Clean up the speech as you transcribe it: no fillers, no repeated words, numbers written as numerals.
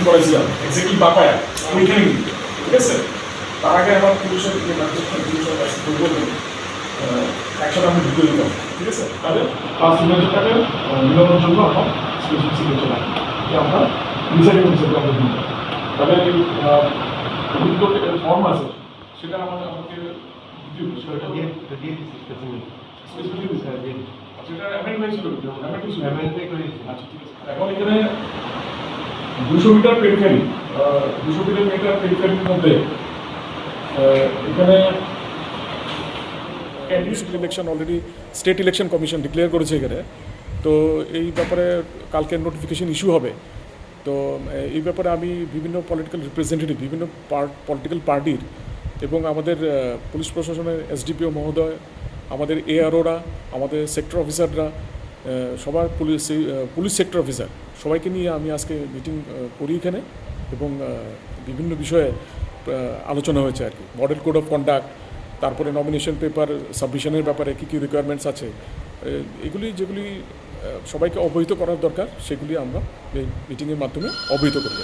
করেছিলাম এক্স্যাক্টলি বাপায়া ওইখানে কিন্তু, ঠিক আছে। তার আগে আমার পুলিশের বলবেন একসাথে আমি ঢুকে দিতাম, ঠিক আছে। তাহলে 5,000 টাকা মিলানোর জন্য আমার স্পেশাল সিগনেচার লাগে, আমরা রিসাইডিং হিসেবে আমরা দিই। তাহলে ফর্ম আছে সেটা আমাকে এখন এখানে 200 মিটার পেরিফেরি, 200 মিটার পেরিফেরির মধ্যে এখানে election already state election commission declare করেছে এখানে। তো এই ব্যাপারে কালকে নোটিফিকেশন ইস্যু হবে। তো এই ব্যাপারে আমি বিভিন্ন পলিটিক্যাল রিপ্রেজেন্টেটিভ, বিভিন্ন পলিটিক্যাল পার্টির এবং আমাদের পুলিশ প্রশাসনের এসডিপিও মহোদয়, আমাদের এআরওরা, আমাদের সেক্টর অফিসাররা, সবার পুলিশ সেক্টর অফিসার সবাইকে নিয়ে আমি আজকে মিটিং করি এখানে, এবং বিভিন্ন বিষয়ে আলোচনা হয়েছে আর কি। মডেল কোড অফ কন্ডাক্ট, তারপরে নমিনেশন পেপার সাবমিশনের ব্যাপারে কী কী রিকোয়ারমেন্টস আছে, এগুলি যেগুলি সবাইকে অবহিত করার দরকার সেগুলি আমরা এই মিটিংয়ের মাধ্যমে অবহিত করব।